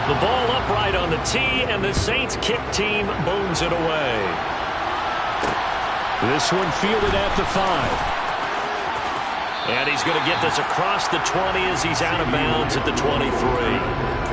The ball upright on the tee, and the Saints kick team booms it away. This one fielded at the 5. And he's going to get this across the 20 as he's out of bounds at the 23.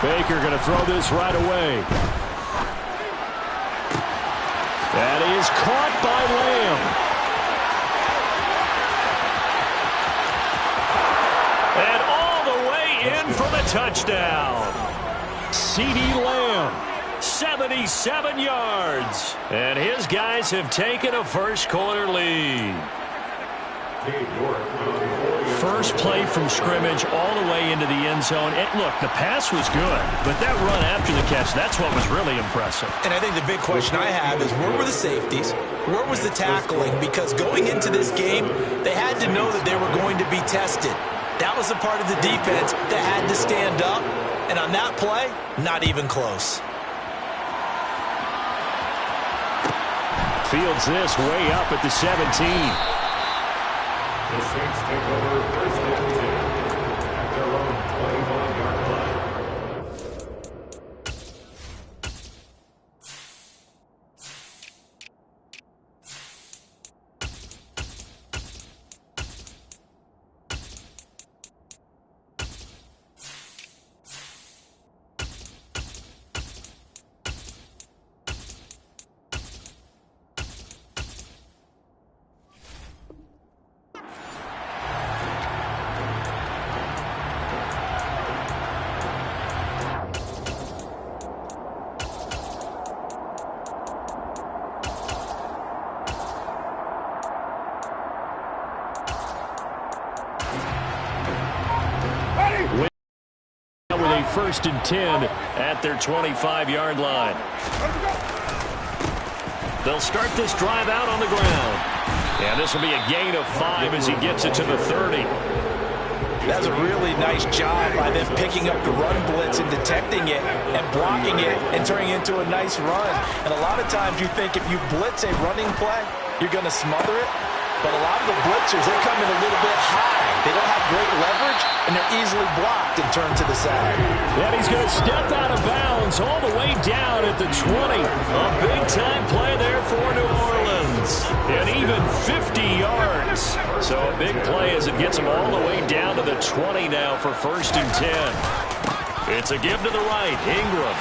Baker going to throw this right away. That is caught by Lamb. And all the way in for the touchdown. CeeDee Lamb, 77 yards. And his guys have taken a first-quarter lead. First play from scrimmage all the way into the end zone. And look, the pass was good, but that run after the catch, that's what was really impressive. And I think the big question I have is, where were the safeties? Where was the tackling? Because going into this game, they had to know that they were going to be tested. That was the part of the defense that had to stand up. And on that play, not even close. Fields this way up at the 17. The Saints take over first and 10 at their own 21-yard line. First and 10 at their 25-yard line. They'll start this drive out on the ground. And this will be a gain of 5 as he gets it to the 30. That's a really nice job by them picking up the run blitz and detecting it and blocking it and turning it into a nice run. And a lot of times you think if you blitz a running play, you're going to smother it. But a lot of the blitzers, they come in a little bit high. They don't have great leverage, and they're easily blocked and turned to the side. And he's going to step out of bounds all the way down at the 20. A big-time play there for New Orleans. And even 50 yards. So a big play as it gets him all the way down to the 20 now for first and 10. It's a give to the right, Ingram.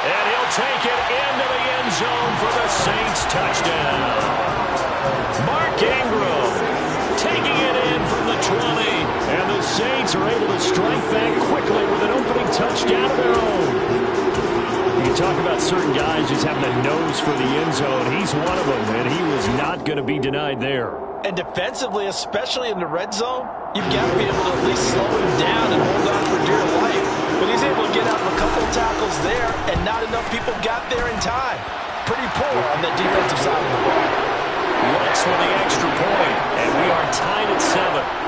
And he'll take it into the end zone for the Saints touchdown. Mark Ingram taking it in from the 20. And the Saints are able to strike back quickly with an opening touchdown of their own. You talk about certain guys just having a nose for the end zone. He's one of them, and he was not going to be denied there. And defensively, especially in the red zone, you've got to be able to at least slow him down and hold on for dear life. But he's able to get out of a couple tackles there, and not enough people got there in time. Pretty poor on the defensive side of the ball. Wentz with the extra point, and we are tied at 7.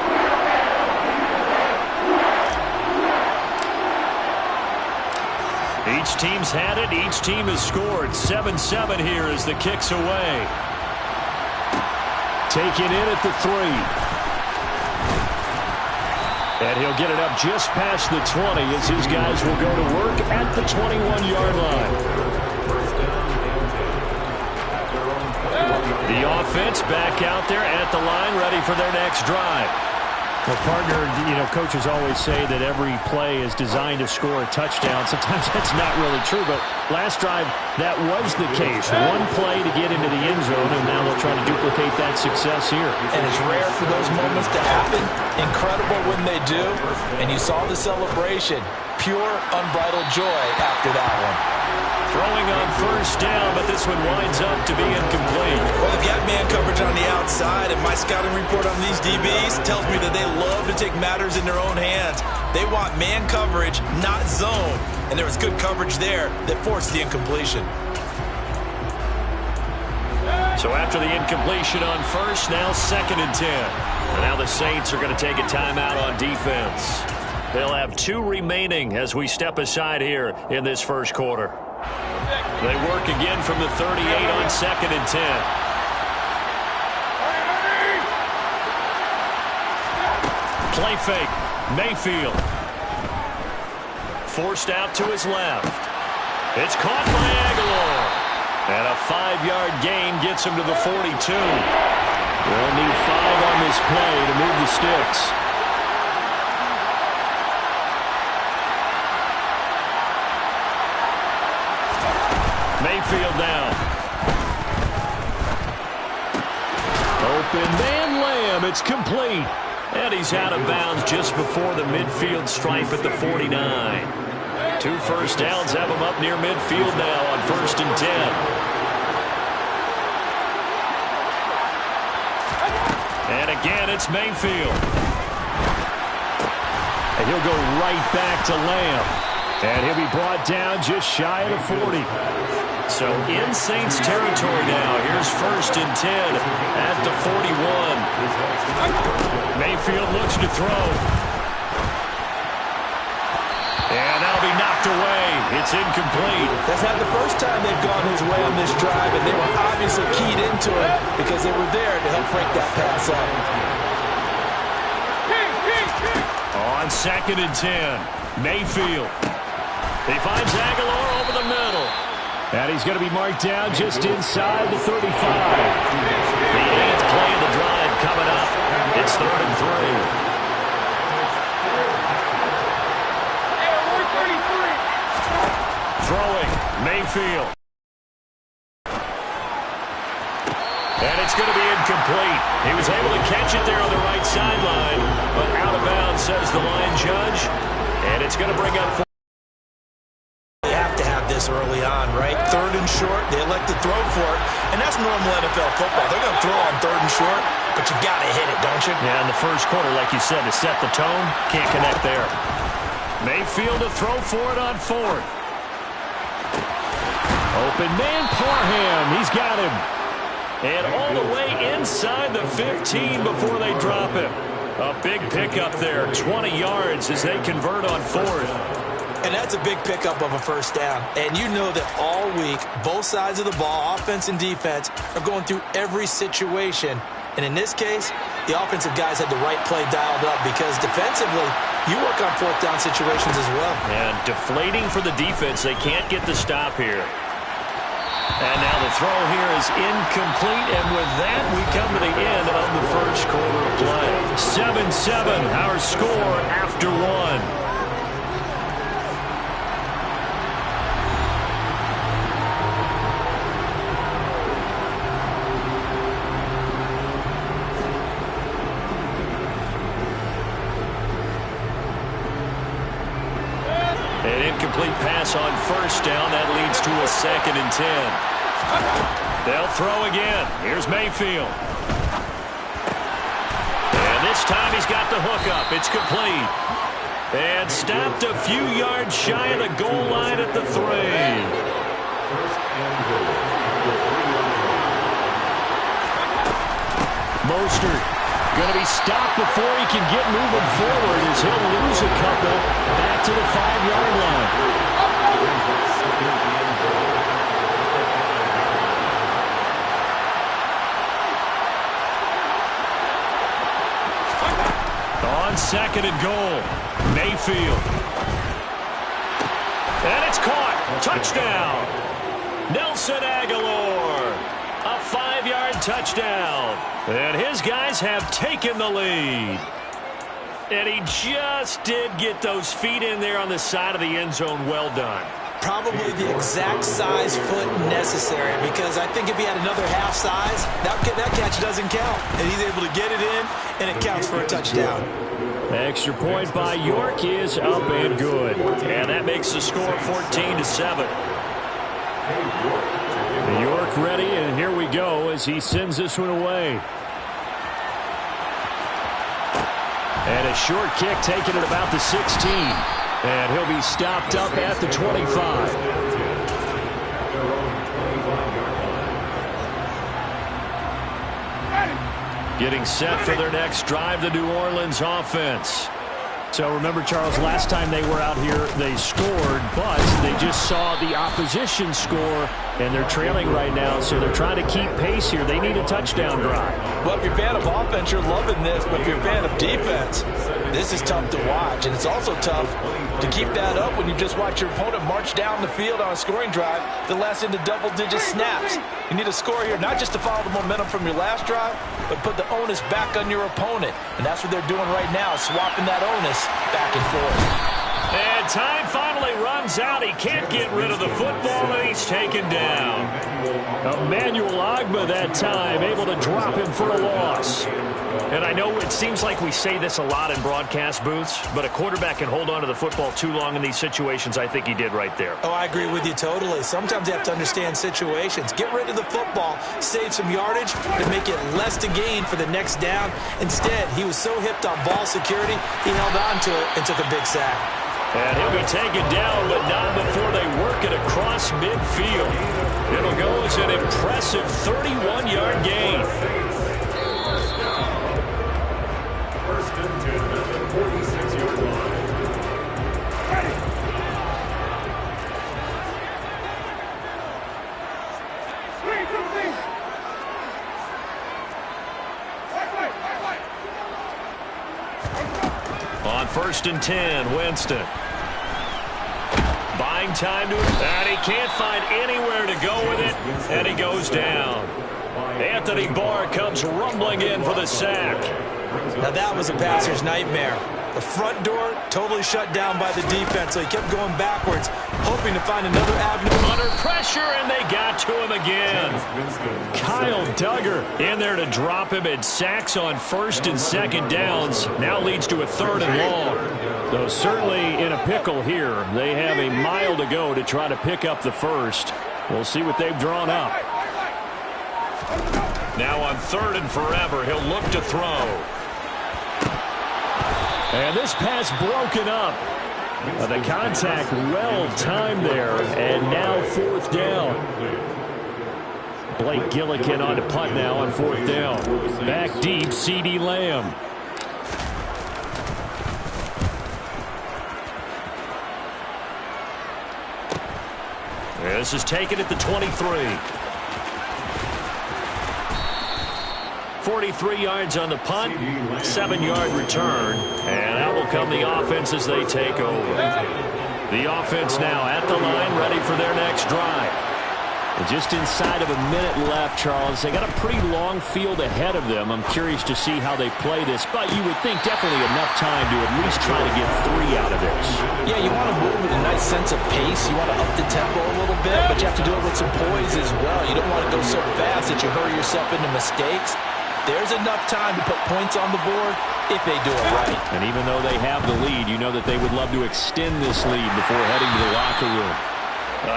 Each team's had it. Each team has scored. 7-7 here as the kick's away. Taken in at the 3. And he'll get it up just past the 20 as his guys will go to work at the 21-yard line. The offense back out there at the line, ready for their next drive. Well, partner, coaches always say that every play is designed to score a touchdown. Sometimes that's not really true, but last drive, that was the case. One play to get into the end zone, and now they'll try to duplicate that success here. And it's rare for those moments to happen. Incredible when they do. And you saw the celebration. pure, unbridled joy after that one. Throwing on first down, but this one winds up to be incomplete. Well, they've got man coverage on the outside, and my scouting report on these DBs tells me that they love to take matters in their own hands. They want man coverage, not zone. And there was good coverage there that forced the incompletion. So after the incompletion on first, now 2nd and 10. And now the Saints are going to take a timeout on defense. They'll have 2 remaining as we step aside here in this first quarter. They work again from the 38 on 2nd and 10. Play fake. Mayfield. Forced out to his left. It's caught by Aguilar. And a 5-yard gain gets him to the 42. They'll need 5 on this play to move the sticks. Mayfield down. Open man Lamb. It's complete. And he's out of bounds just before the midfield stripe at the 49. 2 first downs have him up near midfield now on 1st and 10. And again, it's Mayfield. And he'll go right back to Lamb. And he'll be brought down just shy of the 40. So in Saints territory now. Here's 1st and 10 at the 41. Mayfield looks to throw. And that'll be knocked away. It's incomplete. That's not the first time they've gone his way on this drive, and they were obviously keyed into it because they were there to help break that pass up. On 2nd and 10, Mayfield. He finds Aguilar over the middle. And he's going to be marked down just inside the 35. The 8th play of the drive coming up. It's 3rd and 3. Throwing, Mayfield. And it's going to be incomplete. He was able to catch it there on the right sideline, but out of bounds, says the line judge. And it's going to bring up this early on, right? 3rd and short, they elect to throw for it, and that's normal NFL football. They're going to throw on 3rd and short, but you've got to hit it, don't you? Yeah, in the first quarter, like you said, to set the tone, can't connect there. Mayfield to throw for it on 4th. Open man, Parham, he's got him. And all the way inside the 15 before they drop him. A big pickup there, 20 yards as they convert on 4th. And that's a big pickup of a first down. And you know that all week, both sides of the ball, offense and defense, are going through every situation. And in this case, the offensive guys had the right play dialed up because defensively, you work on 4th down situations as well. And deflating for the defense. They can't get the stop here. And now the throw here is incomplete. And with that, we come to the end of the first quarter of play. 7-7, our score after 1. An incomplete pass on first down. That leads to a 2nd and 10. They'll throw again. Here's Mayfield. And this time he's got the hookup. It's complete. And stopped a few yards shy of the goal line at the 3. Mostert going to be stopped before he can get moving forward as he'll lose a couple back to the 5-yard line. On 2nd and goal, Mayfield. And it's caught. Touchdown. Nelson Aguilar. A 5-yard touchdown. And his guys have taken the lead. And he just did get those feet in there on the side of the end zone. Well done. Probably the exact size foot necessary, because I think if he had another half size, that catch doesn't count. And he's able to get it in, and it counts for a touchdown. Extra point by York is up and good. And that makes the score 14-7. York ready, and here we go as he sends this one away. And a short kick taken at about the 16. And he'll be stopped up at the 25. Getting set for their next drive, the New Orleans offense. So remember, Charles, last time they were out here, they scored, but they just saw the opposition score, and they're trailing right now, so they're trying to keep pace here. They need a touchdown drive. Well, if you're a fan of offense, you're loving this, but if you're a fan of defense, this is tough to watch, and it's also tough to keep that up when you just watch your opponent march down the field on a scoring drive that lasts into double-digit snaps. You need a score here, not just to follow the momentum from your last drive, but put the onus back on your opponent. And that's what they're doing right now, swapping that onus back and forth. And time finally runs out. He can't get rid of the football, and he's taken down. Emmanuel Ogbah that time, able to drop him for a loss. And I know it seems like we say this a lot in broadcast booths, but a quarterback can hold on to the football too long in these situations. I think he did right there. Oh, I agree with you totally. Sometimes you have to understand situations. Get rid of the football, save some yardage, to make it less to gain for the next down. Instead, he was so hipped on ball security, he held on to it and took a big sack. And he'll be taken down, but not before they work it across midfield. It'll go as an impressive 31-yard gain. First and 10 at the 46-yard line. On first and 10, Winston. Buying time to him, and he can't find anywhere to go with it, and he goes down. Anthony Barr comes rumbling in for the sack. Now that was a passer's nightmare. The front door totally shut down by the defense, so he kept going backwards, hoping to find another avenue. Under pressure, and they got to him again. Kyle Duggar in there to drop him, and sacks on first and second downs. Now leads to a third and long. Though certainly in a pickle here. They have a mile to go to try to pick up the first. We'll see what they've drawn up. Now on third and forever, he'll look to throw. And this pass broken up. The contact well timed there, and now fourth down. Blake Gillikin on to punt now on fourth down. Back deep, CeeDee Lamb. This is taken at the 23. 43 yards on the punt, 7-yard return, and out will come the offense as they take over. The offense now at the line, ready for their next drive. And just inside of a minute left, Charles. They got a pretty long field ahead of them. I'm curious to see how they play this, but you would think definitely enough time to at least try to get 3 out of this. Yeah, you want to move with a nice sense of pace. You want to up the tempo a little bit, but you have to do it with some poise as well. You don't want to go so fast that you hurry yourself into mistakes. There's enough time to put points on the board if they do it right. And even though they have the lead, you know that they would love to extend this lead before heading to the locker room.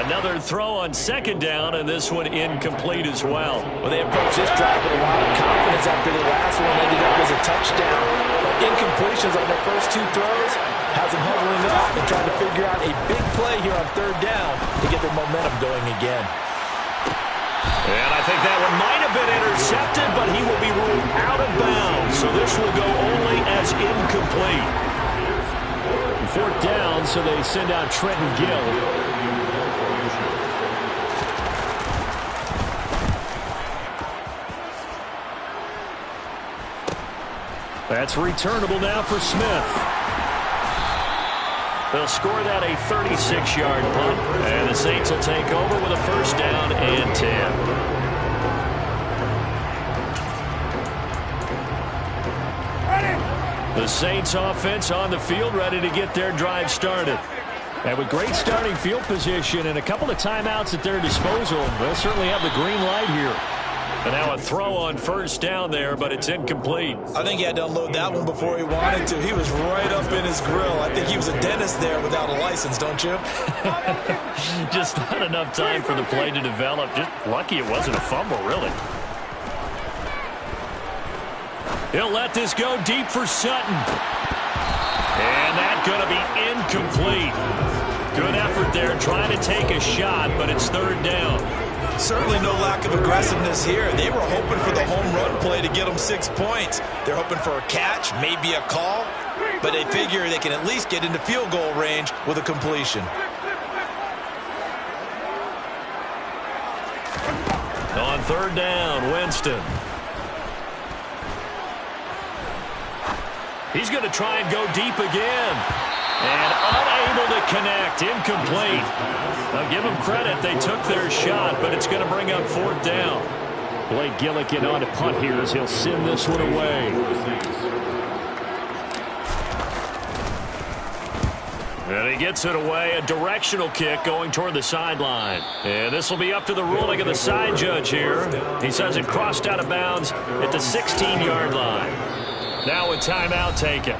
Another throw on second down, and this one incomplete as well. Well, they approached this drive with a lot of confidence after the last one ended up as a touchdown. But incompletions on their first 2 throws has them huddling up and trying to figure out a big play here on third down to get their momentum going again. And I think that one might have been intercepted, but he will be ruled out of bounds. So this will go only as incomplete. 4th down, so they send out Trenton Gill. That's returnable now for Smith. They'll score that a 36-yard punt, and the Saints will take over with a first down and 10. The Saints offense on the field, ready to get their drive started. And with great starting field position and a couple of timeouts at their disposal, they'll certainly have the green light here. And now a throw on first down there, but it's incomplete. I think he had to unload that one before he wanted to. He was right up in his grill. I think he was a dentist there without a license, don't you? Just not enough time for the play to develop. Just lucky it wasn't a fumble, really. He'll let this go deep for Sutton. And that's going to be incomplete. Good effort there trying to take a shot, but it's third down. Certainly no lack of aggressiveness here. They were hoping for the home run play to get them 6 points. They're hoping for a catch, maybe a call, but they figure they can at least get into field goal range with a completion. On third down, Winston. He's going to try and go deep again. And unable to connect. Incomplete. Now give them credit. They took their shot, but it's going to bring up fourth down. Blake Gillikin on to punt here as he'll send this one away. And he gets it away. A directional kick going toward the sideline. And this will be up to the ruling of the side judge here. He says it crossed out of bounds at the 16-yard line. Now a timeout taken.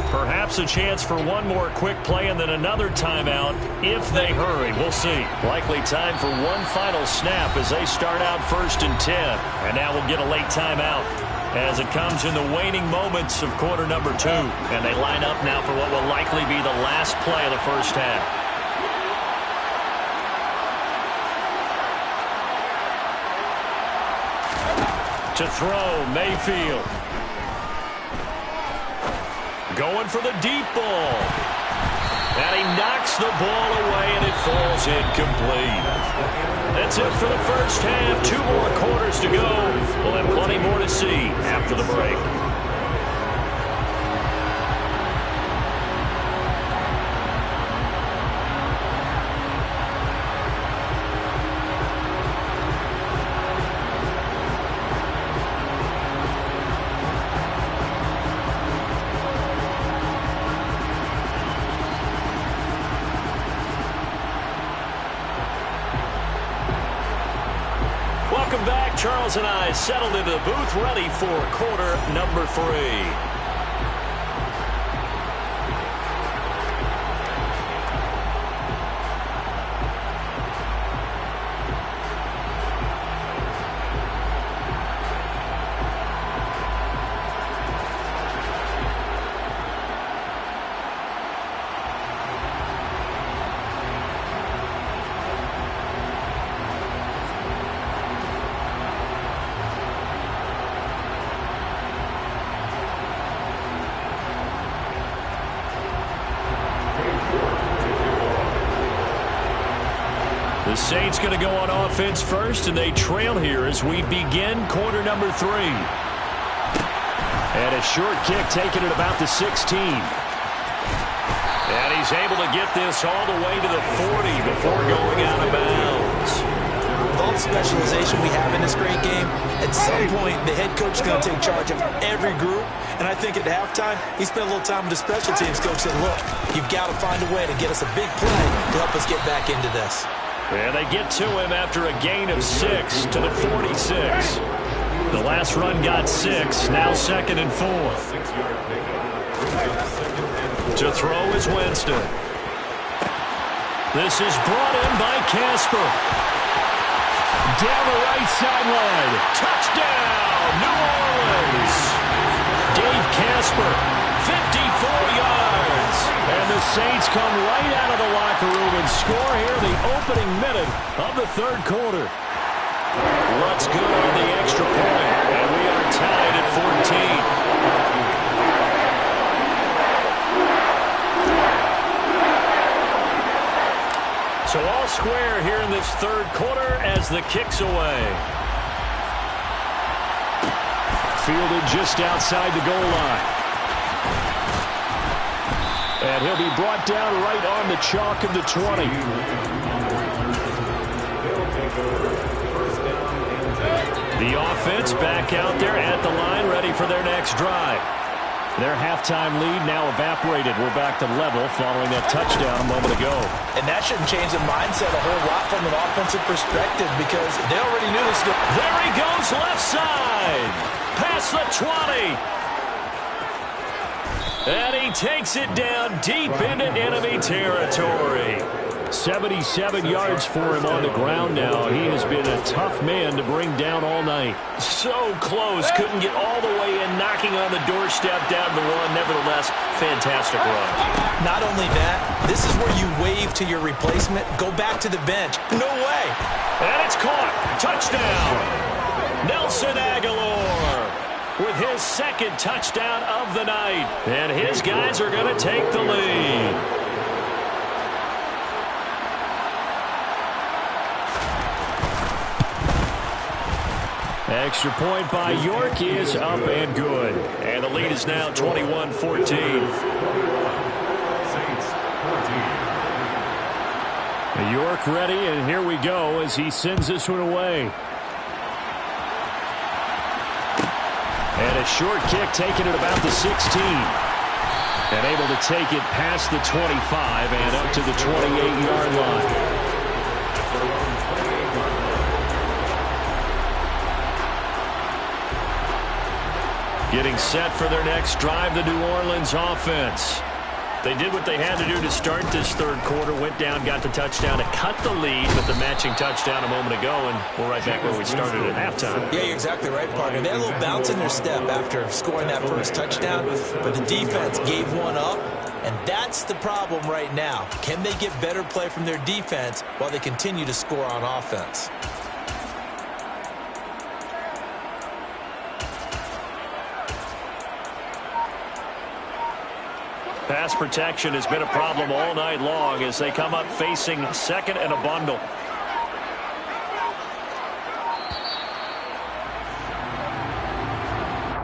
Perhaps a chance for one more quick play and then another timeout if they hurry. We'll see. Likely time for one final snap as they start out 1st and 10. And now we'll get a late timeout as it comes in the waning moments of quarter number 2. And they line up now for what will likely be the last play of the first half. To throw, Mayfield. Going for the deep ball. And he knocks the ball away, and it falls incomplete. That's it for the first half. 2 more quarters to go. We'll have plenty more to see after the break. Welcome back. Charles and I settled into the booth, ready for quarter number 3. The Saints going to go on offense first, and they trail here as we begin quarter number 3. And a short kick taken at about the 16. And he's able to get this all the way to the 40 before going out of bounds. With all the specialization we have in this great game, at some point the head coach is going to take charge of every group. And I think at halftime, he spent a little time with the special teams coach and said, look, you've got to find a way to get us a big play to help us get back into this. And they get to him after a gain of 6 to the 46. The last run got 6, now 2nd and 4. To throw is Winston. This is brought in by Casper. Down the right sideline. Touchdown, New Orleans. Dave Casper, 54 yards. And the Saints come right out of the locker room and score here the opening minute of the 3rd quarter. What's good on the extra point, and we are tied at 14. So all square here in this 3rd quarter as the kick's away. Fielded just outside the goal line. And he'll be brought down right on the chalk of the 20. The offense back out there at the line, ready for their next drive. Their halftime lead now evaporated. We're back to level following that touchdown a moment ago. And that shouldn't change the mindset a whole lot from an offensive perspective because they already knew this. There he goes, left side. Past the 20. And he takes it down deep into enemy territory. 77 yards for him on the ground now. He has been a tough man to bring down all night. So close. Couldn't get all the way in, knocking on the doorstep down the one. Nevertheless, fantastic run. Not only that, this is where you wave to your replacement. Go back to the bench. No way. And it's caught. Touchdown. Nelson Aguilar with his second touchdown of the night. And his guys are going to take the lead. Extra point by York is up and good. And the lead is now 21-14. York ready, and here we go as he sends this one away. And a short kick taken at about the 16. And able to take it past the 25 and up to the 28-yard line. Getting set for their next drive, the New Orleans offense. They did what they had to do to start this third quarter. Went down, got the touchdown to cut the lead with the matching touchdown a moment ago, and we're right back where we started at halftime. Yeah, you're exactly right, partner. They had a little bounce in their step after scoring that first touchdown, but the defense gave one up, and that's the problem right now. Can they get better play from their defense while they continue to score on offense? Pass protection has been a problem all night long as they come up facing second and a bundle.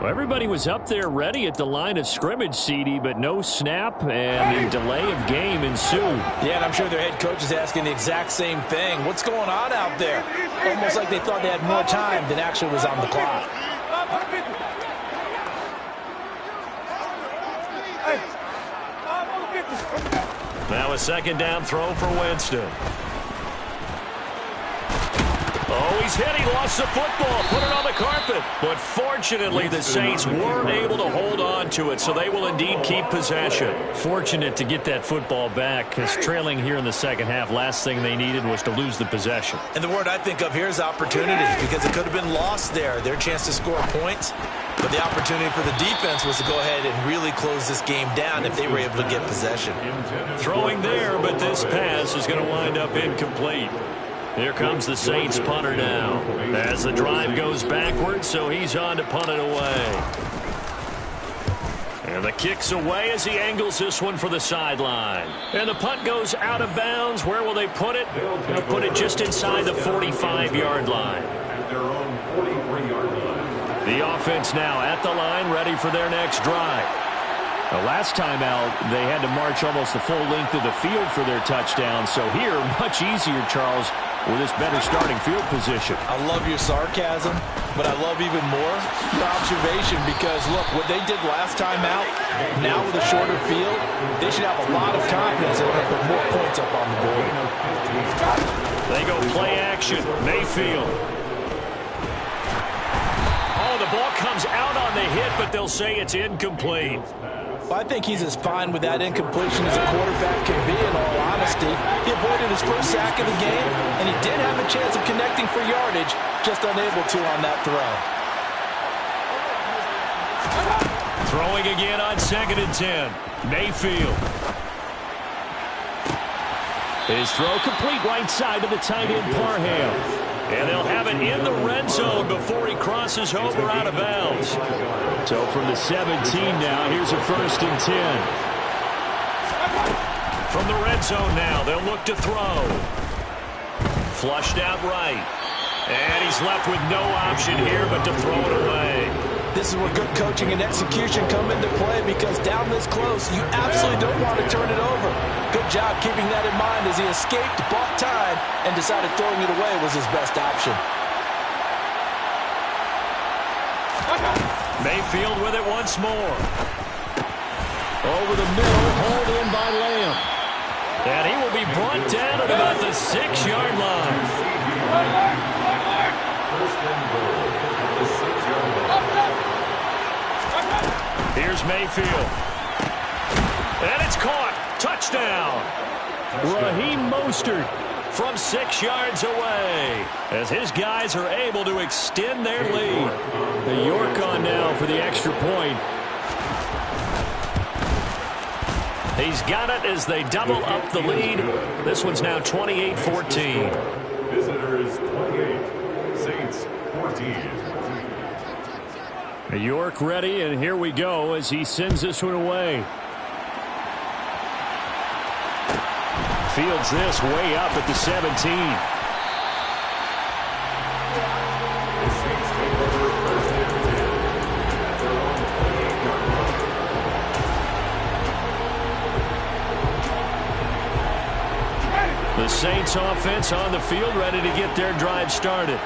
Well, everybody was up there ready at the line of scrimmage, CD, but no snap, and the delay of game ensued. Yeah, and I'm sure their head coach is asking the exact same thing. What's going on out there? Almost like they thought they had more time than actually was on the clock. Now a second down throw for Winston. Oh, he's hit. He lost the football. Put it on the carpet. But fortunately, the Saints weren't able to hold on to it, so they will indeed keep possession. Fortunate to get that football back, because trailing here in the second half, last thing they needed was to lose the possession. And the word I think of here is opportunity, because it could have been lost there. Their chance to score points. But the opportunity for the defense was to go ahead and really close this game down if they were able to get possession. Throwing there, but this pass is going to wind up incomplete. Here comes the Saints punter now. As the drive goes backwards, so he's on to punt it away. And the kick's away as he angles this one for the sideline. And the punt goes out of bounds. Where will they put it? They'll put it just inside the 45-yard line. At their own 43-yard line. The offense now at the line, ready for their next drive. The last time out, they had to march almost the full length of the field for their touchdown. So here, much easier, Charles, with this better starting field position. I love your sarcasm, but I love even more your observation because, look, what they did last time out, now with a shorter field, they should have a lot of confidence in order to put more points up on the board. They go play action. Mayfield. Oh, the ball comes out on the hit, but they'll say it's incomplete. Well, I think he's as fine with that incompletion as a quarterback can be, in all honesty. He avoided his first sack of the game, and he did have a chance of connecting for yardage, just unable to on that throw. Throwing again on 2nd and 10. Mayfield. His throw complete right side to the tight end, Parham. And they'll have it in the red zone before he crosses over out of bounds. So from the 17 now, here's a 1st and 10. From the red zone now, they'll look to throw. Flushed out right. And he's left with no option here but to throw it away. This is where good coaching and execution come into play because down this close, you absolutely don't want to turn it over. Good job keeping that in mind as he escaped, bought time, and decided throwing it away was his best option. Mayfield with it once more. Over the middle, hauled in by Lamb. And he will be brought down at about the 6-yard line. First and goal at the 6-yard line. Here's Mayfield. And it's caught. Touchdown. Raheem Mostert from 6 yards away as his guys are able to extend their lead. The York on now for the extra point. He's got it as they double up the lead. This one's now 28-14. Visitors 28, Saints 14. York ready, and here we go as he sends this one away. Fields this way up at the 17. The Saints take over first and 10 at their own 28-yard line. The Saints offense on the field ready to get their drive started.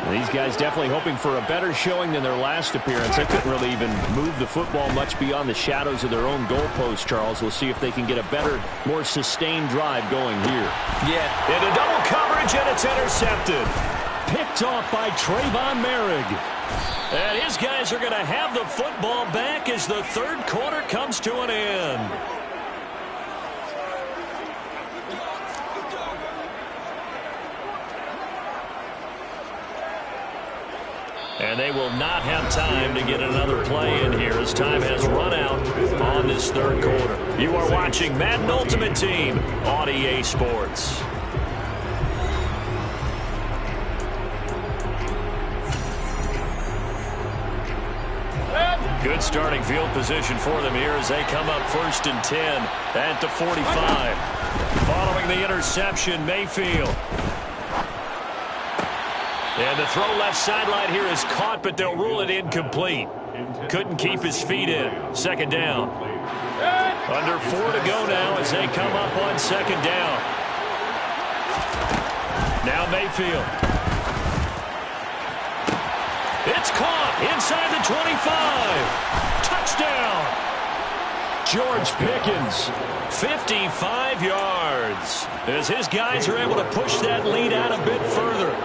These guys definitely hoping for a better showing than their last appearance. They couldn't really even move the football much beyond the shadows of their own goalpost, Charles. We'll see if they can get a better, more sustained drive going here. Yeah. Into double coverage, and it's intercepted. Picked off by Trayvon Merrick. And his guys are going to have the football back as the third quarter comes to an end. And they will not have time to get another play in here as time has run out on this third quarter. You are watching Madden Ultimate Team on EA Sports. Good starting field position for them here as they come up 1st and 10 at the 45. Following the interception, Mayfield. And the throw left sideline here is caught, but they'll rule it incomplete. Couldn't keep his feet in. 2nd down. Under 4 to go now as they come up on 2nd down. Now Mayfield. It's caught inside the 25. Touchdown. George Pickens, 55 yards. As his guys are able to push that lead out a bit further.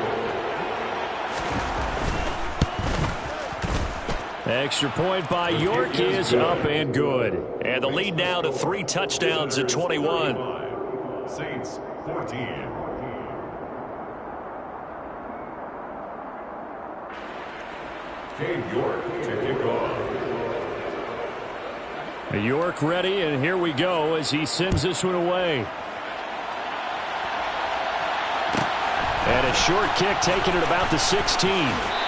Extra point by York is up and good. And the lead now to 3 touchdowns at 21. Saints 14. Cade York to kick off. York ready, and here we go as he sends this one away. And a short kick taken at about the 16.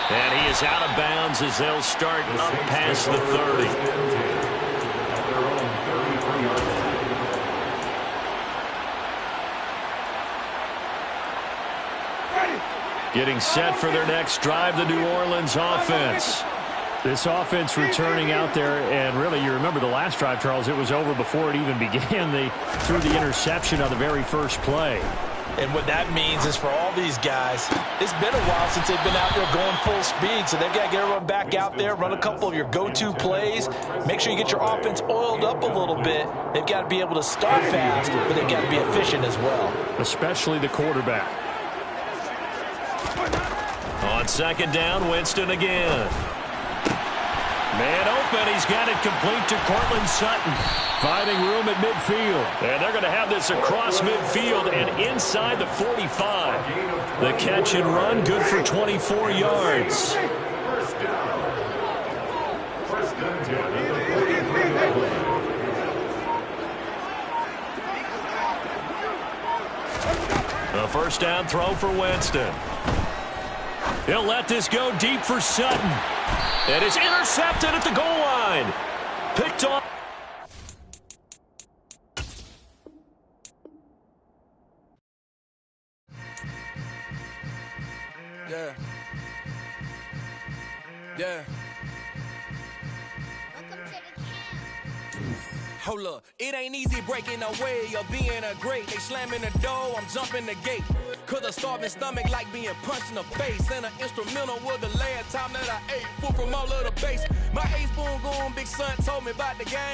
And he is out of bounds as they'll start up past the 30. Getting set for their next drive, the New Orleans offense. This offense returning out there, and really, you remember the last drive, Charles, it was over before it even began. They threw the interception on the very first play. And what that means is for all these guys, it's been a while since they've been out there going full speed, so they've got to get everyone back out there, run a couple of your go-to plays, make sure you get your offense oiled up a little bit. They've got to be able to start fast, but they've got to be efficient as well. Especially the quarterback. On 2nd down, Winston again. Man open, he's got it complete to Cortland Sutton. Finding room at midfield. And they're going to have this across midfield and inside the 45. The catch and run, good for 24 yards. First down. First and 10 at the 43. A first down throw for Winston. He'll let this go deep for Sutton. It is intercepted at the goal line. Picked off. Yeah. Yeah. Hold up, it ain't easy breaking away or being a great. They slamming the door, I'm jumping the gate. Cause a starving stomach like being punched in the face. And an instrumental was the last time that I ate food from all of the base. My ace boom goon, big son told me about the game.